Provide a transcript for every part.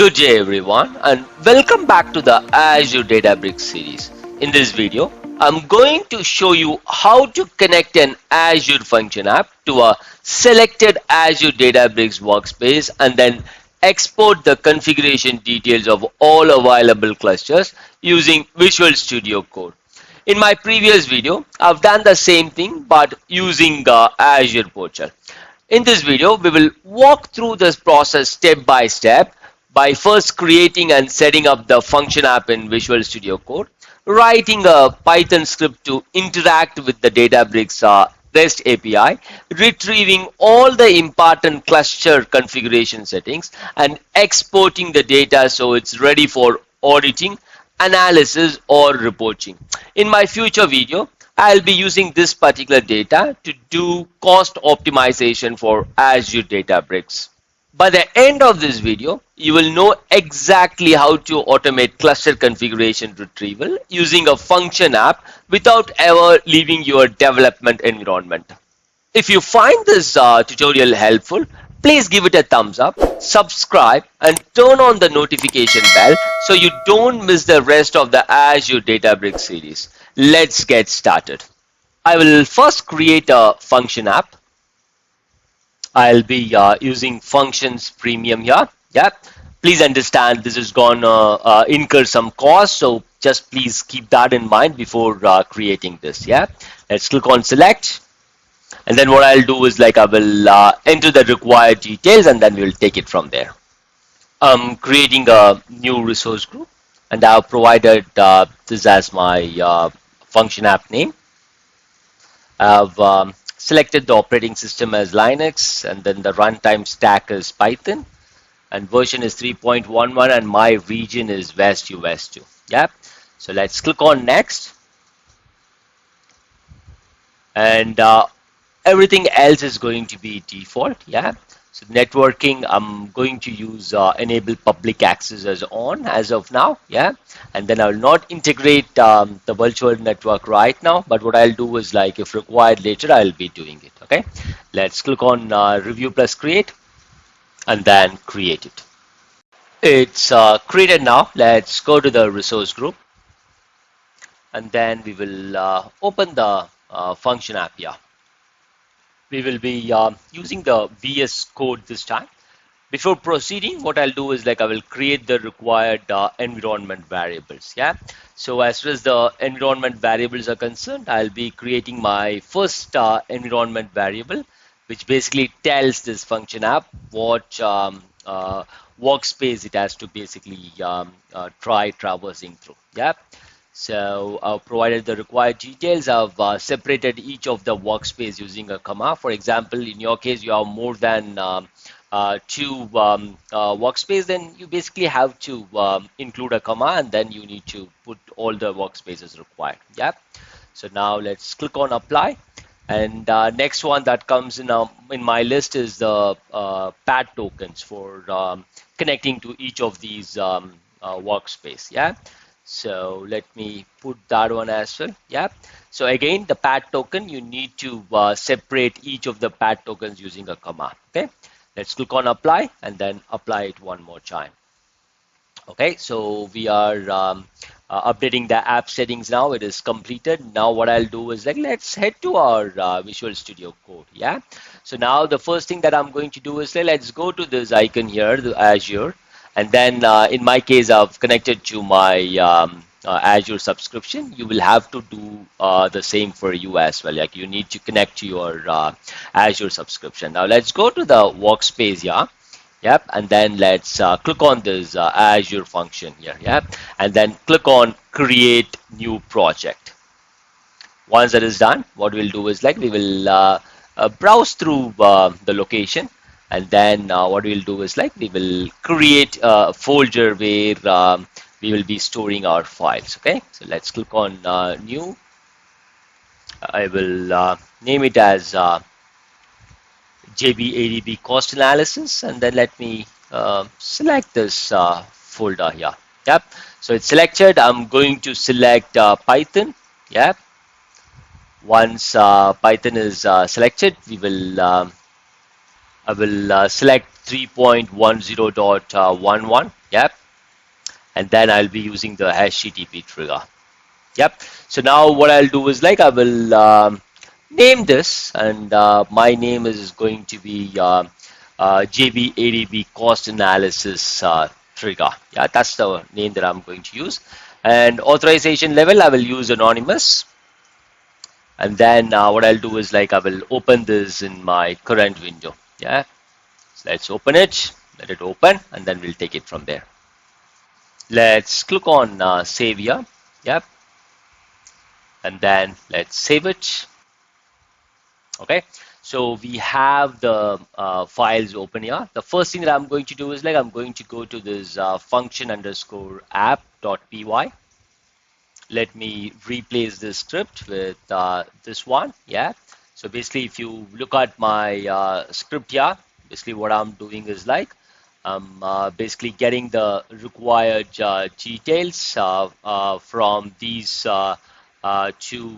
Good day everyone and welcome back to the Azure Databricks series. In this video, I'm going to show you how to connect an Azure Function App to a selected Azure Databricks workspace and then export the configuration details of all available clusters using Visual Studio Code. In my previous video, I've done the same thing but using Azure Portal. In this video, we will walk through this process step by step by first creating and setting up the function app in Visual Studio Code, writing a Python script to interact with the Databricks REST API, retrieving all the important cluster configuration settings, and exporting the data so it's ready for auditing, analysis, or reporting. In my future video, I'll be using this particular data to do cost optimization for Azure Databricks. By the end of this video, you will know exactly how to automate cluster configuration retrieval using a function app without ever leaving your development environment. If you find this tutorial helpful, please give it a thumbs up, subscribe, and turn on the notification bell so you don't miss the rest of the Azure Databricks series. Let's get started. I will first create a function app. I'll be using Functions Premium here. Yeah, please understand this is gonna incur some cost, so just please keep that in mind before creating this. Yeah, let's click on select, and then what I'll do is I will enter the required details, and then we'll take it from there. I'm creating a new resource group, and I've provided this as my function app name. I've selected the operating system as Linux, and then the runtime stack is Python, and version is 3.11, and my region is West US 2. Yeah, so let's click on next, and everything else is going to be default. Yeah, so networking, I'm going to use enable public access as on as of now. Yeah, and then I will not integrate the virtual network right now, but what I'll do is if required later, I'll be doing it. Okay, let's click on review plus create, and then create it. It's created now. Let's go to the resource group, and then we will open the function app here. We will be using the VS Code this time. Before proceeding, what I'll do is I will create the required environment variables. Yeah. So as far as the environment variables are concerned, I'll be creating my first environment variable, which basically tells this function app what workspace it has to basically try traversing through. Yeah. So I've provided the required details. I've separated each of the workspace using a comma. For example, in your case, you have more than two workspace, then you basically have to include a comma, and then you need to put all the workspaces required. Yeah. So now let's click on apply, and next one that comes in my list is the path tokens for connecting to each of these workspace. Yeah. So let me put that one as well. Yeah. So again, the path token, you need to separate each of the path tokens using a comma. Okay. Let's click on apply, and then apply it one more time. Okay. So we are updating the app settings now. It is completed. Now what I'll do is let's head to our Visual Studio Code. Yeah. So now the first thing that I'm going to do is let's go to this icon here, the Azure. And then in my case, I've connected to my Azure subscription. You will have to do the same for you as well. You need to connect to your Azure subscription. Now let's go to the workspace here. Yep. And then let's click on this Azure function here. Yep. And then click on create new project. Once that is done, what we'll do is we will browse through the location. And then what we'll do is we will create a folder where we will be storing our files. Okay, so let's click on new. I will name it as JBADB cost analysis, and then let me select this folder here. Yep, so it's selected. I'm going to select Python. Yep. Once Python is selected, we will I will select 3.10.11. Yep. And then I'll be using the HTTP trigger. Yep. So now what I'll do is like I will name this, and my name is going to be JBADB cost analysis trigger. Yeah, that's the name that I'm going to use. And authorization level, I will use anonymous. And then what I'll do is like I will open this in my current window. Yeah. So let's open it. Let it open, and then we'll take it from there. Let's click on save here. Yep. And then let's save it. Okay, so we have the files open here. The first thing that I'm going to do is like I'm going to go to this function underscore app.py. Let me replace this script with this one. Yeah, so basically if you look at my script here, basically what I'm doing is like I'm basically getting the required details from these two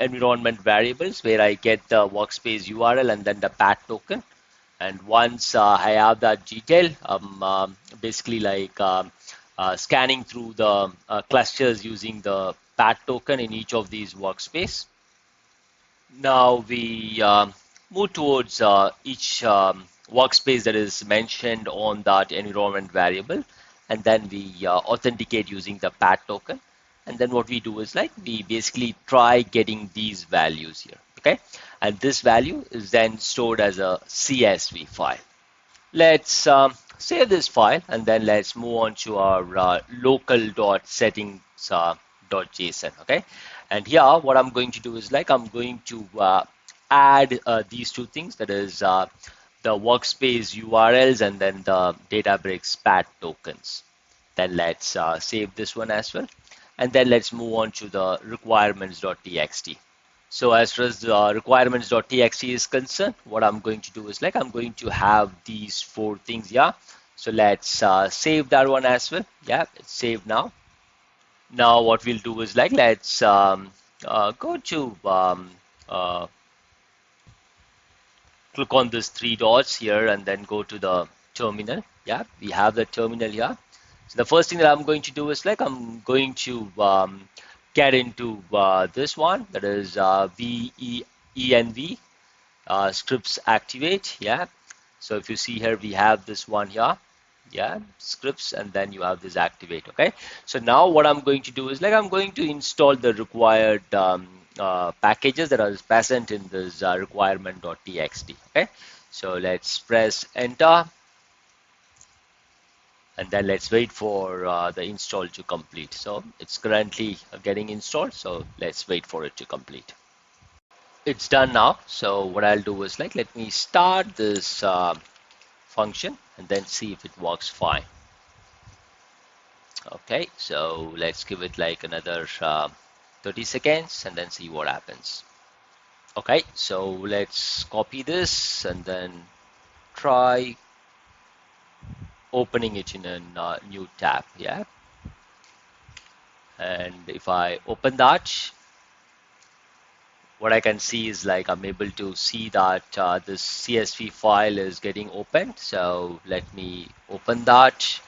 environment variables where I get the workspace URL and then the path token. And once I have that detail, I'm basically like scanning through the clusters using the path token in each of these workspace. Now we move towards each workspace that is mentioned on that environment variable, and then we authenticate using the path token. And then what we do is like we basically try getting these values here, okay? And this value is then stored as a CSV file. Let's save this file, and then let's move on to our local.settings.json. Okay, and here what I'm going to do is like I'm going to add these two things, that is the workspace URLs and then the Databricks path tokens. Then let's save this one as well, and then let's move on to the requirements.txt. So as far as the requirements.txt is concerned, what I'm going to do is like I'm going to have these four things here. So let's save that one as well. Yeah, it's saved now. Now what we'll do is like let's go to click on this three dots here and then go to the terminal. Yeah, we have the terminal here. So the first thing that I'm going to do is like I'm going to get into this one, that is VENV scripts activate. Yeah, so if you see here we have this one here. Yeah, scripts, and then you have this activate. Okay, so now what I'm going to do is like I'm going to install the required packages that are present in this requirement.txt. Okay, so let's press enter, and then let's wait for the install to complete. So it's currently getting installed, so let's wait for it to complete. It's done now. So what I'll do is like let me start this function and then see if it works fine. Okay, so let's give it like another 30 seconds and then see what happens. Okay, so let's copy this and then try opening it in a new tab. Yeah, and if I open that, what I can see is like I'm able to see that this CSV file is getting opened. So let me open that.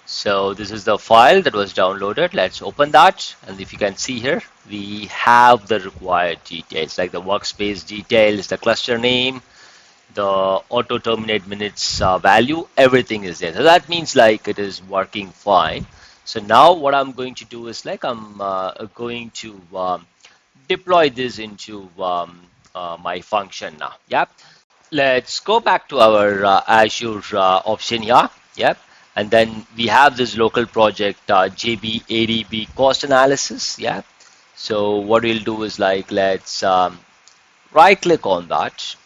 So this is the file that was downloaded. Let's open that, and if you can see here, we have the required details like the workspace details, the cluster name, the auto terminate minutes value, everything is there. So that means like it is working fine. So now what I'm going to do is like I'm going to deploy this into my function now. Yep. Let's go back to our Azure option here. Yep. And then we have this local project JBADB cost analysis. Yeah. So what we'll do is like let's right click on that,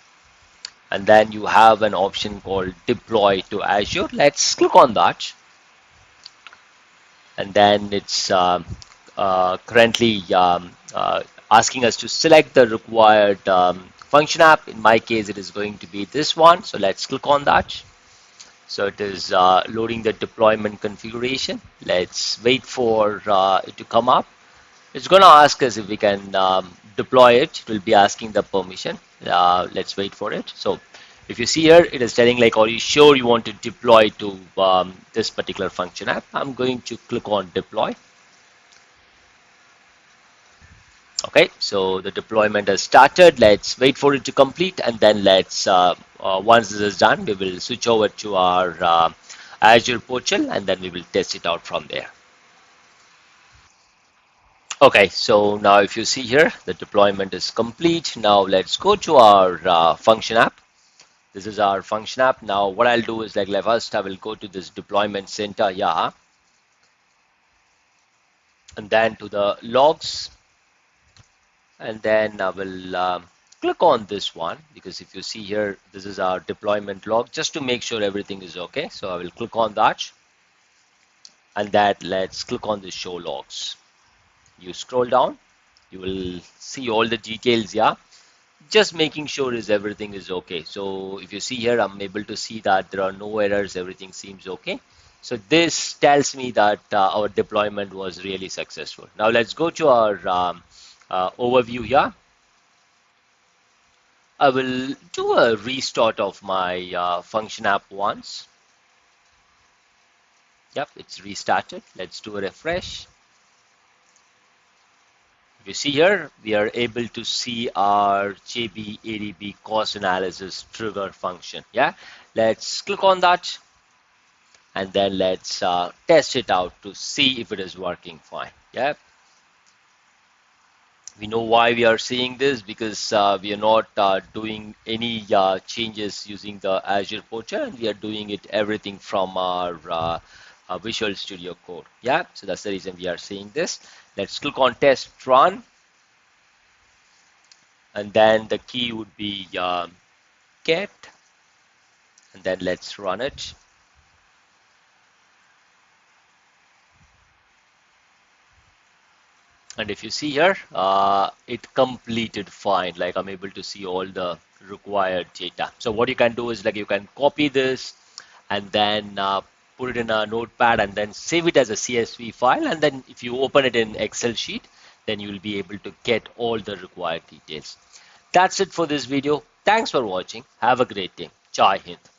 and then you have an option called deploy to Azure. Let's click on that, and then it's currently asking us to select the required function app. In my case, it is going to be this one. So let's click on that. So it is loading the deployment configuration. Let's wait for it to come up. It's going to ask us if we can deploy it. It will be asking the permission. Let's wait for it. So If you see here, it is telling like, are you sure you want to deploy to this particular function app? I'm going to click on deploy. Okay, so the deployment has started. Let's wait for it to complete, and then once this is done, we will switch over to our Azure portal, and then we will test it out from there. Okay, so now if you see here, the deployment is complete. Now let's go to our function app. This is our function app. Now what I'll do is like first I will go to this deployment center, yeah, and then to the logs, and then I will click on this one, because if you see here, this is our deployment log, just to make sure everything is okay. So I will click on that, and that let's click on the show logs. You scroll down, you will see all the details, yeah. Just making sure is everything is okay. So if you see here, I'm able to see that there are no errors, everything seems okay. So this tells me that our deployment was really successful. Now let's go to our overview here. I will do a restart of my function app once. Yep, it's restarted. Let's do a refresh. If you see here, we are able to see our JB ADB cost analysis trigger function. Yeah, let's click on that, and then let's test it out to see if it is working fine. Yeah, we know why we are seeing this, because we are not doing any changes using the Azure portal, and we are doing it everything from our Visual Studio Code. Yeah, so that's the reason we are seeing this. Let's click on test run, and then the key would be get, and then let's run it. And if you see here, it completed fine. Like I'm able to see all the required data. So what you can do is like you can copy this, and then put it in a notepad, and then save it as a CSV file. And then if you open it in Excel sheet, then you will be able to get all the required details. That's it for this video. Thanks for watching. Have a great day. Jai Hind.